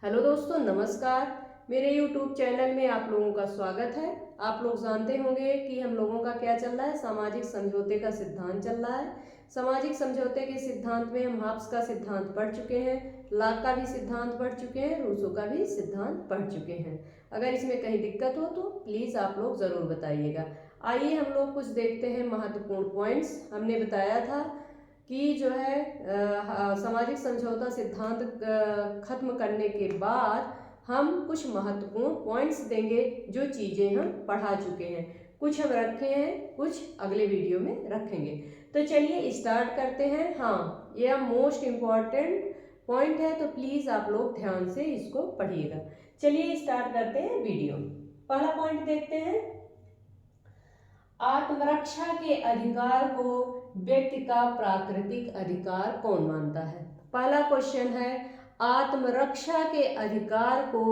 Hello दोस्तों, नमस्कार। मेरे YouTube चैनल में आप लोगों का स्वागत है। आप लोग जानते होंगे कि हम लोगों का क्या चल रहा है, सामाजिक समझौते का सिद्धांत चल रहा है। सामाजिक समझौते के सिद्धांत में हम हाब्स का सिद्धांत पढ़ चुके हैं, लाक का भी सिद्धांत पढ़ चुके हैं, रूसो का भी सिद्धांत पढ़ चुके हैं। अगर इसमें कहीं दिक्कत हो तो प्लीज़ आप लोग ज़रूर बताइएगा। आइए हम लोग कुछ देखते हैं महत्वपूर्ण पॉइंट्स। हमने बताया था कि जो है सामाजिक समझौता सिद्धांत खत्म करने के बाद हम कुछ महत्वपूर्ण पॉइंट्स देंगे जो चीज़ें हम पढ़ा चुके हैं। कुछ हम रखे हैं, कुछ अगले वीडियो में रखेंगे। तो चलिए स्टार्ट करते हैं। हाँ, यह मोस्ट इम्पॉर्टेंट पॉइंट है, तो प्लीज़ आप लोग ध्यान से इसको पढ़िएगा। चलिए स्टार्ट करते हैं वीडियो। पहला पॉइंट देखते हैं। आत्मरक्षा के अधिकार को व्यक्ति का प्राकृतिक अधिकार कौन मानता है? पहला क्वेश्चन है, आत्मरक्षा के अधिकार को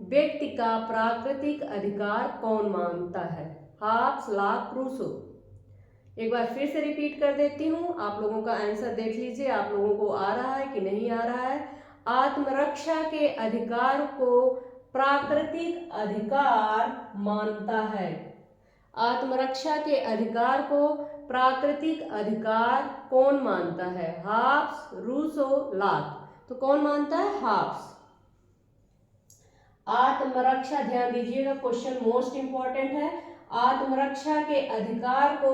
व्यक्ति का प्राकृतिक अधिकार कौन मानता है? हाब्स, लाक, रूसो। एक बार फिर से रिपीट कर देती हूँ, आप लोगों का आंसर देख लीजिए, आप लोगों को आ रहा है कि नहीं आ रहा है। आत्मरक्षा के अधिकार को प्राकृतिक अधिकार मानता है। आत्मरक्षा के अधिकार को प्राकृतिक अधिकार कौन मानता है? हाब्स, रूसो, लाक। तो कौन मानता है? हाब्स। आत्मरक्षा, ध्यान दीजिएगा, क्वेश्चन मोस्ट इंपॉर्टेंट है। आत्मरक्षा के अधिकार को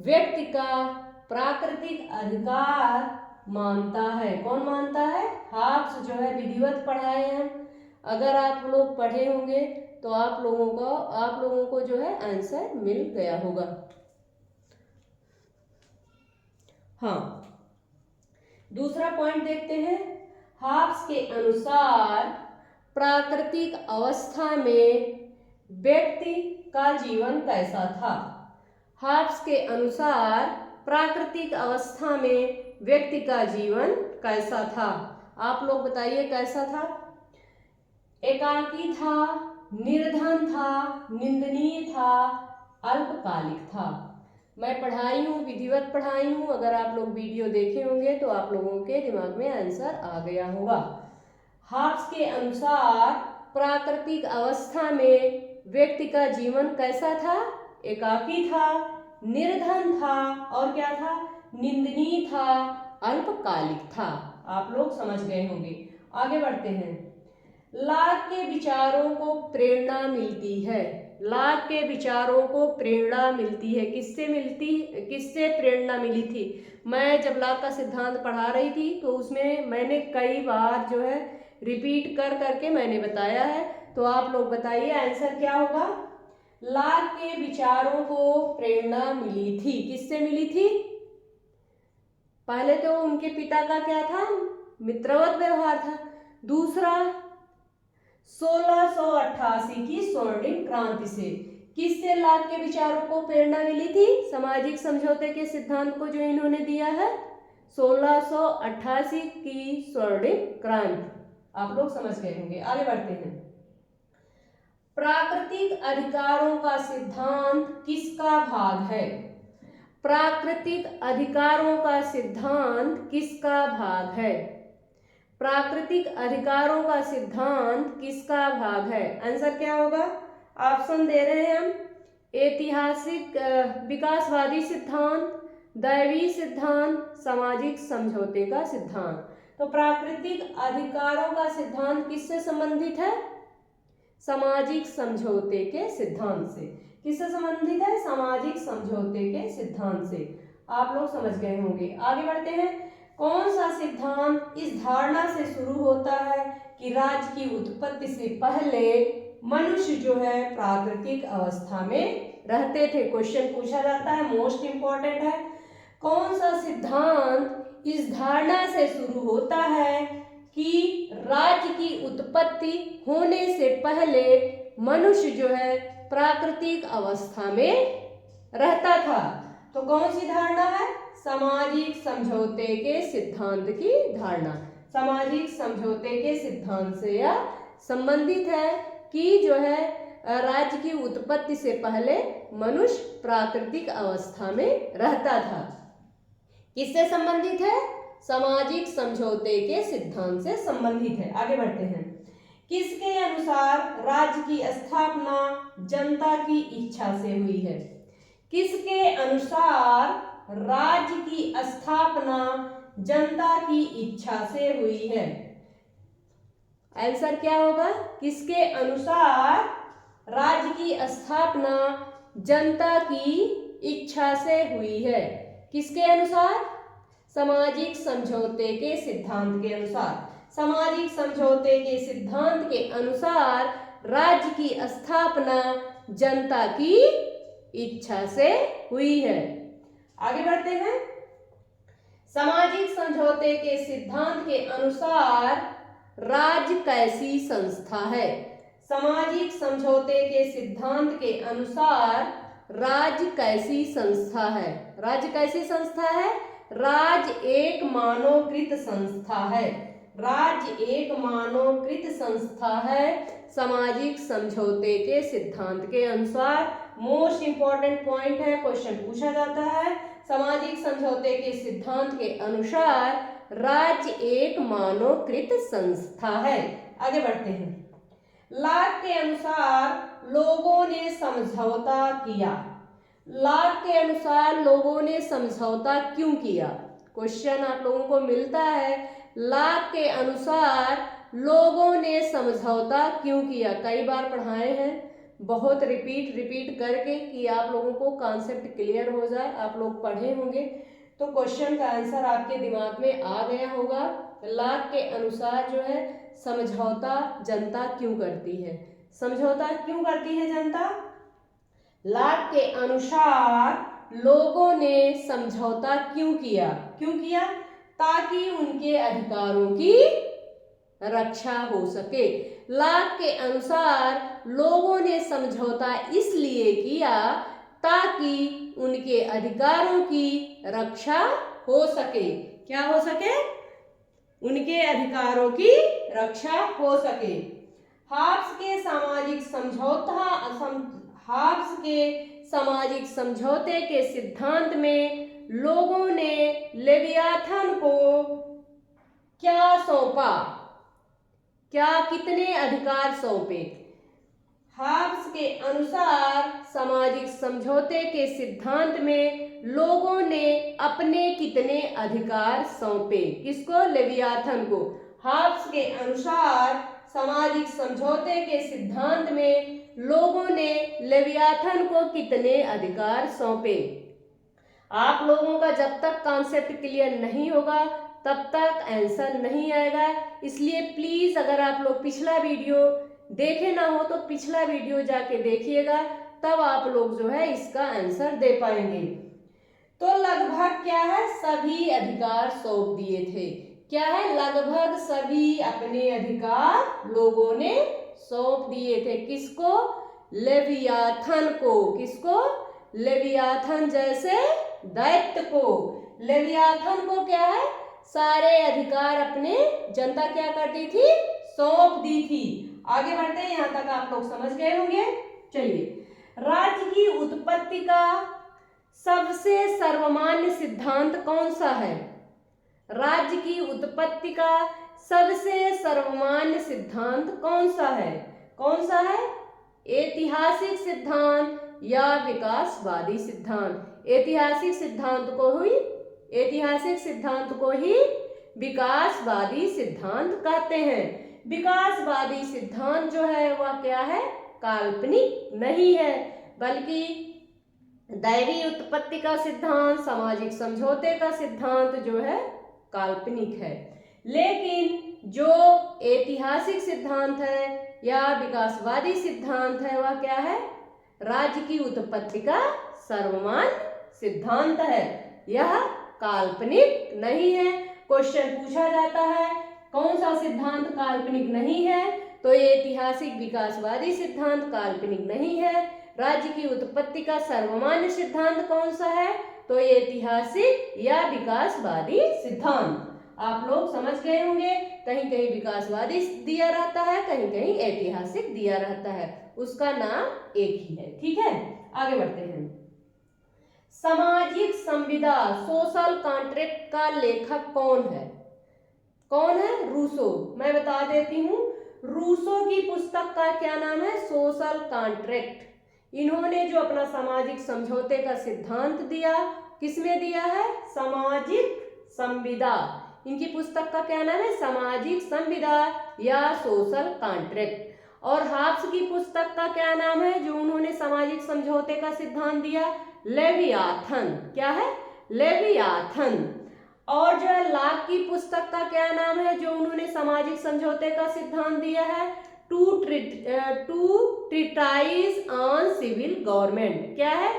व्यक्ति का प्राकृतिक अधिकार मानता है। कौन मानता है? हाब्स जो है विधिवत पढ़ाए हैं। अगर आप लोग पढ़े होंगे तो आप लोगों को जो है आंसर मिल गया होगा। हाँ, दूसरा पॉइंट देखते हैं। हाब्स के अनुसार प्राकृतिक अवस्था में व्यक्ति का जीवन कैसा था? हाब्स के अनुसार प्राकृतिक अवस्था में व्यक्ति का जीवन कैसा था? आप लोग बताइए कैसा था? एकाकी था, निर्धन था, निंदनीय था, अल्पकालिक था। मैं पढ़ाई हूँ, विधिवत पढ़ाई हूँ। अगर आप लोग वीडियो देखे होंगे तो आप लोगों के दिमाग में आंसर आ गया होगा। हाब्स के अनुसार प्राकृतिक अवस्था में व्यक्ति का जीवन कैसा था? एकाकी था, निर्धन था, और क्या था? निंदनीय था, अल्पकालिक था। आप लोग समझ गए होंगे। आगे बढ़ते हैं। लाक के विचारों को प्रेरणा मिलती है। लाक के विचारों को प्रेरणा मिलती है। किससे प्रेरणा मिली थी? मैं जब लाक का सिद्धांत पढ़ा रही थी तो उसमें मैंने कई बार जो है रिपीट कर करके मैंने बताया है। तो आप लोग बताइए आंसर क्या होगा? लाक के विचारों को प्रेरणा मिली थी। किससे मिली थी? पहले तो उनके पिता का क्या था? मित्रवत व्यवहार था। दूसरा, 1688 की स्वर्णिम क्रांति से। किससे लाक के विचारों को प्रेरणा मिली थी? सामाजिक समझौते के सिद्धांत को जो इन्होंने दिया है, 1688 की स्वर्णिम क्रांति। आप लोग समझ गए होंगे। आगे बढ़ते हैं। प्राकृतिक अधिकारों का सिद्धांत किसका भाग है? प्राकृतिक अधिकारों का सिद्धांत किसका भाग है? प्राकृतिक अधिकारों का सिद्धांत किसका भाग है? आंसर क्या होगा? ऑप्शन दे रहे हैं हम। ऐतिहासिक विकासवादी सिद्धांत, दैवीय सिद्धांत, सामाजिक समझौते का सिद्धांत। तो प्राकृतिक अधिकारों का सिद्धांत किससे संबंधित है? सामाजिक समझौते के सिद्धांत से। किससे संबंधित है? सामाजिक समझौते के सिद्धांत से। आप लोग समझ गए होंगे। आगे बढ़ते हैं। कौन सा सिद्धांत इस धारणा से शुरू होता है कि राज्य की उत्पत्ति से पहले मनुष्य जो है प्राकृतिक अवस्था में रहते थे? क्वेश्चन पूछा जाता है, मोस्ट इंपॉर्टेंट है। कौन सा सिद्धांत इस धारणा से शुरू होता है कि राज्य की उत्पत्ति होने से पहले मनुष्य जो है प्राकृतिक अवस्था में रहता था? तो कौन सी धारणा है? सामाजिक समझौते के सिद्धांत की धारणा। सामाजिक समझौते के सिद्धांत से यह संबंधित है कि जो है राज्य की उत्पत्ति से पहले मनुष्य प्राकृतिक अवस्था में रहता था। किससे संबंधित है? सामाजिक समझौते के सिद्धांत से संबंधित है। आगे बढ़ते हैं। किसके अनुसार राज्य की स्थापना जनता की इच्छा से हुई है? किसके अनुसार राज्य की स्थापना जनता की इच्छा से हुई है? आंसर क्या होगा? किसके अनुसार राज्य की स्थापना जनता की इच्छा से हुई है? किसके अनुसार? सामाजिक समझौते के सिद्धांत के अनुसार। सामाजिक समझौते के सिद्धांत के अनुसार राज्य की स्थापना जनता की इच्छा से हुई है। आगे बढ़ते हैं। सामाजिक समझौते के सिद्धांत के अनुसार राज्य कैसी संस्था है? सामाजिक समझौते के सिद्धांत के अनुसार राज्य कैसी संस्था है? राज्य कैसी संस्था है? राज्य एक मानवकृत संस्था है। राज्य एक मानवकृत संस्था है सामाजिक समझौते के सिद्धांत के अनुसार। मोस्ट इंपॉर्टेंट पॉइंट है, क्वेश्चन पूछा जाता है। सामाजिक समझौते के सिद्धांत के अनुसार राज्य एक मानवकृत संस्था है। आगे बढ़ते हैं। लॉक के अनुसार लोगों ने समझौता किया। लॉक के अनुसार लोगों ने समझौता क्यों किया? क्वेश्चन आप लोगों को मिलता है, लॉक के अनुसार लोगों ने समझौता क्यों किया? कई बार पढ़ाए हैं, बहुत रिपीट करके कि आप लोगों को कॉन्सेप्ट क्लियर हो जाए। आप लोग पढ़े होंगे तो क्वेश्चन का आंसर आपके दिमाग में आ गया होगा। लॉक के अनुसार जो है समझौता जनता क्यों करती है? समझौता क्यों करती है जनता? लॉक के अनुसार लोगों ने समझौता क्यों किया? क्यों किया? ताकि उनके अधिकारों की रक्षा हो सके। लॉक के अनुसार लोगों ने समझौता इसलिए किया ताकि उनके अधिकारों की रक्षा हो सके। क्या हो सके? उनके अधिकारों की रक्षा हो सके। हाब्स के सामाजिक समझौते के सिद्धांत में लोगों ने लेवियाथन को क्या सौंपा? क्या कितने अधिकार सौंपे? हाब्स के अनुसार सामाजिक समझौते के सिद्धांत में लोगों ने अपने कितने अधिकार सौंपे? किसको? लेवियाथन को। हाब्स के अनुसार सामाजिक समझौते के सिद्धांत में लोगों ने लेवियाथन को कितने अधिकार सौंपे? आप लोगों का जब तक कॉन्सेप्ट क्लियर नहीं होगा तब तक आंसर नहीं आएगा। इसलिए प्लीज अगर आप लोग पिछला वीडियो देखे ना हो तो पिछला वीडियो जाके देखिएगा, तब आप लोग जो है इसका आंसर दे पाएंगे। तो लगभग क्या है? सभी अधिकार सौंप दिए थे। क्या है? लगभग सभी अपने अधिकार लोगों ने सौंप दिए थे। किसको? लेवियाथन को। किसको? लेवियाथन जैसे दैत्य को। लेवियाथन को क्या है? सारे अधिकार अपने जनता क्या करती थी? सौंप दी थी। आगे बढ़ते हैं, यहां तक आप लोग समझ गए होंगे। चलिए, राज्य की उत्पत्ति का सबसे सर्वमान्य सिद्धांत कौन सा है? राज्य की उत्पत्ति का सबसे सर्वमान्य सिद्धांत कौन सा है? कौन सा है? ऐतिहासिक सिद्धांत या विकासवादी सिद्धांत? ऐतिहासिक सिद्धांत को ही विकासवादी सिद्धांत कहते हैं। विकासवादी सिद्धांत जो है वह क्या है? काल्पनिक नहीं है, बल्कि दैवी उत्पत्ति का सिद्धांत, सामाजिक समझौते का सिद्धांत जो है काल्पनिक है। लेकिन जो ऐतिहासिक सिद्धांत है या विकासवादी सिद्धांत है वह क्या है? राज्य की उत्पत्ति का सर्वमान्य सिद्धांत है। यह काल्पनिक नहीं है। क्वेश्चन पूछा जाता है कौन सा सिद्धांत काल्पनिक नहीं है, तो ये ऐतिहासिक विकासवादी सिद्धांत काल्पनिक नहीं है। राज्य की उत्पत्ति का सर्वमान्य सिद्धांत कौन सा है, तो ये ऐतिहासिक या विकासवादी सिद्धांत। आप लोग समझ गए होंगे, कहीं कहीं विकासवादी दिया रहता है, कहीं कहीं ऐतिहासिक दिया रहता है, उसका नाम एक ही है। ठीक है, आगे बढ़ते हैं। सामाजिक संविदा, सोशल कॉन्ट्रैक्ट का लेखक कौन है? कौन है? रूसो। मैं बता देती हूँ, रूसो की पुस्तक का क्या नाम है? Social contract. इन्होंने जो अपना सामाजिक समझौते का सिद्धांत दिया, किसमें दिया है? सामाजिक संविदा। इनकी पुस्तक का क्या नाम है? सामाजिक संविदा या सोशल कॉन्ट्रैक्ट। और हाब्स की पुस्तक का क्या नाम है जो उन्होंने सामाजिक समझौते का सिद्धांत दिया? लेवियाथन। क्या है? लेवियाथन। और जो है लॉक की पुस्तक का क्या नाम है जो उन्होंने सामाजिक समझौते का सिद्धांत दिया है? Two treatise on civil government. क्या है?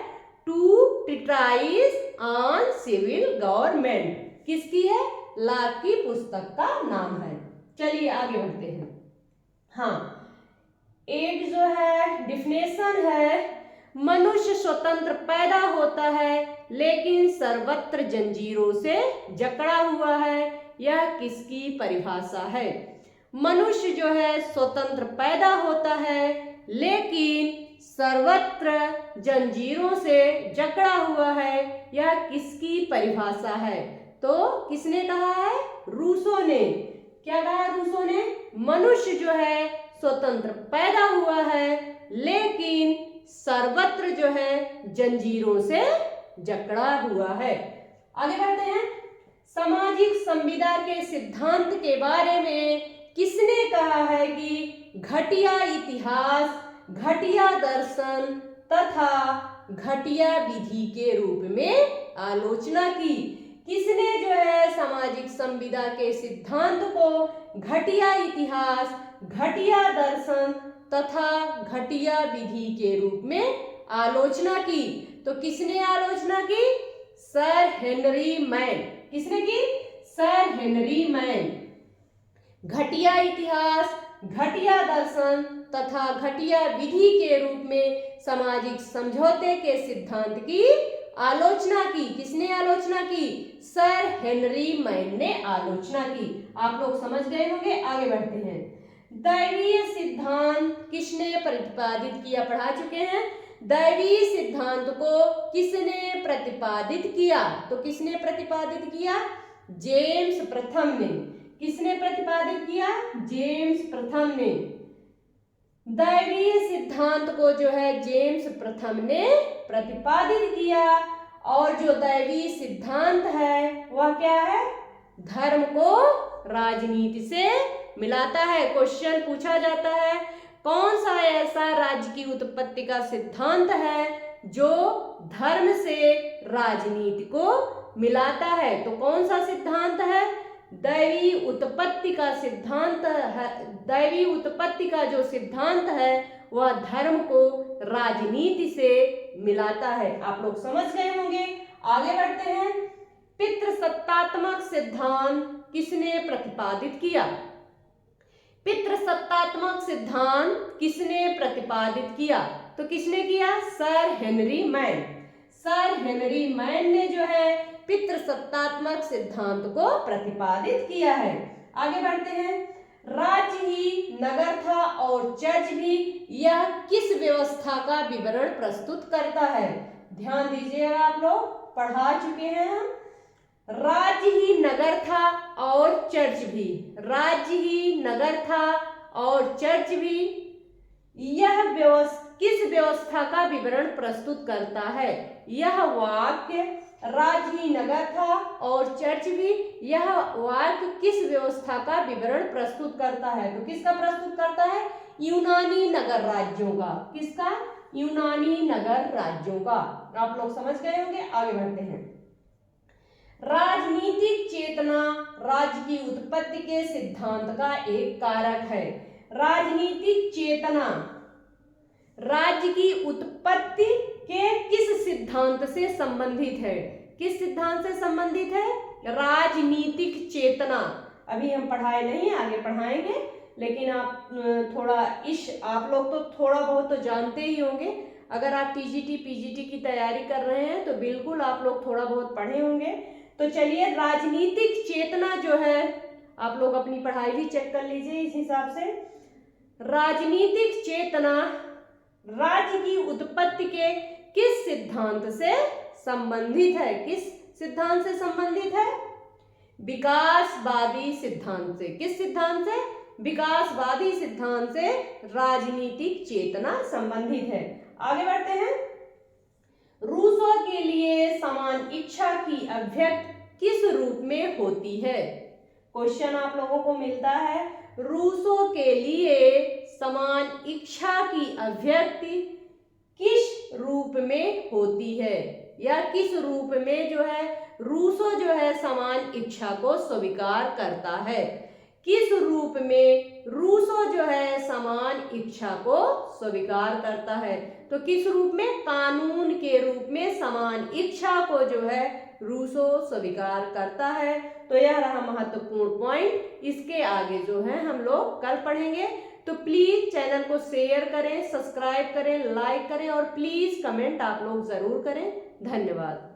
Two treatise on civil government किसकी है? लॉक की पुस्तक का नाम है। चलिए आगे बढ़ते हैं। हाँ, एक जो है डिफिनेशन है, मनुष्य स्वतंत्र पैदा होता है लेकिन सर्वत्र जंजीरों से जकड़ा हुआ है। यह किसकी परिभाषा है? मनुष्य जो है स्वतंत्र पैदा होता है लेकिन सर्वत्र जंजीरों से जकड़ा हुआ है। यह किसकी परिभाषा है? तो किसने कहा है? रूसो ने। क्या कहा रूसो ने? मनुष्य जो है स्वतंत्र पैदा हुआ है लेकिन सर्वत्र जो है जंजीरों से जकड़ा हुआ है। आगे बढ़ते हैं। सामाजिक संविदा के सिद्धांत के बारे में किसने कहा है कि घटिया इतिहास, घटिया दर्शन तथा घटिया विधि के रूप में आलोचना की? किसने जो है सामाजिक संविदा के सिद्धांत को घटिया इतिहास, घटिया दर्शन तथा घटिया विधि के रूप में आलोचना की? तो किसने आलोचना की? Sir Henry man. किसने की? Sir Henry man. घटिया इतिहास, घटिया दर्शन तथा घटिया विधि के रूप में सामाजिक समझौते के सिद्धांत की आलोचना की। किसने आलोचना की? सर हेनरी मैन ने आलोचना की। आप लोग समझ गए होंगे। आगे बढ़ते हैं। दैवीय सिद्धांत किसने प्रतिपादित किया? पढ़ा चुके हैं। दैवीय सिद्धांत को किसने प्रतिपादित किया? तो किसने प्रतिपादित किया? जेम्स प्रथम ने। किसने प्रतिपादित किया? जेम्स प्रथम ने। दैवीय सिद्धांत को जो है जेम्स प्रथम ने प्रतिपादित किया। और जो दैवीय सिद्धांत है वह क्या है? धर्म को राजनीति से मिलाता है। क्वेश्चन पूछा जाता है कौन सा ऐसा राज्य की उत्पत्ति का सिद्धांत है जो धर्म से राजनीति को मिलाता है? तो कौन सा सिद्धांत है? दैवी उत्पत्ति का सिद्धांत है। दैवी उत्पत्ति का जो सिद्धांत है वह धर्म को राजनीति से मिलाता है। आप लोग समझ गए होंगे। आगे बढ़ते हैं। पितृसत्तात्मक सिद्धांत किसने प्रतिपादित किया? पितृसत्तात्मक सिद्धांत किसने प्रतिपादित किया? तो किसने किया? Sir Henry man. Sir Henry man ने जो है पितृसत्तात्मक सिद्धांत को प्रतिपादित किया है। आगे बढ़ते हैं। राज्य ही नगर था और चर्च भी, यह किस व्यवस्था का विवरण प्रस्तुत करता है? ध्यान दीजिएगा, आप लोग पढ़ा चुके हैं हम। राज्य ही नगर था और चर्च भी, राज्य ही नगर था और चर्च भी, यह किस व्यवस्था का विवरण प्रस्तुत करता है? यह वाक्य राज्य ही नगर था और चर्च भी, यह वाक्य किस व्यवस्था का विवरण प्रस्तुत करता है? तो किसका प्रस्तुत करता है? यूनानी नगर राज्यों का। किसका? यूनानी नगर राज्यों का। आप लोग समझ गए होंगे। आगे बढ़ते हैं। राजनीतिक चेतना राज्य की उत्पत्ति के सिद्धांत का एक कारक है। राजनीतिक चेतना राज्य की उत्पत्ति के किस सिद्धांत से संबंधित है? किस सिद्धांत से संबंधित है? राजनीतिक चेतना। अभी हम पढ़ाए नहीं, आगे पढ़ाएंगे, लेकिन आप थोड़ा आप लोग तो थोड़ा बहुत तो जानते ही होंगे। अगर आप टीजीटी पीजीटी की तैयारी कर रहे हैं तो बिल्कुल आप लोग थोड़ा बहुत पढ़े होंगे। तो चलिए, राजनीतिक चेतना जो है, आप लोग अपनी पढ़ाई भी चेक कर लीजिए इस हिसाब से। राजनीतिक चेतना राज्य की उत्पत्ति के किस सिद्धांत से संबंधित है? किस सिद्धांत से संबंधित है? विकासवादी सिद्धांत से। किस सिद्धांत से? विकासवादी सिद्धांत से राजनीतिक चेतना संबंधित है। आगे बढ़ते हैं। रूसो के लिए समान इच्छा की अभिव्यक्ति किस रूप में होती है? क्वेश्चन आप लोगों को मिलता है, रूसो के लिए समान इच्छा की अभिव्यक्ति किस रूप में होती है, या किस रूप में जो है रूसो जो है समान इच्छा को स्वीकार करता है? किस रूप में रूसो जो है समान इच्छा को स्वीकार करता है? तो किस रूप में? कानून के रूप में समान इच्छा को जो है रूसो स्वीकार करता है। तो यह रहा महत्वपूर्ण पॉइंट। इसके आगे जो है हम लोग कल पढ़ेंगे। तो प्लीज चैनल को शेयर करें, सब्सक्राइब करें, लाइक करें और प्लीज कमेंट आप लोग जरूर करें। धन्यवाद।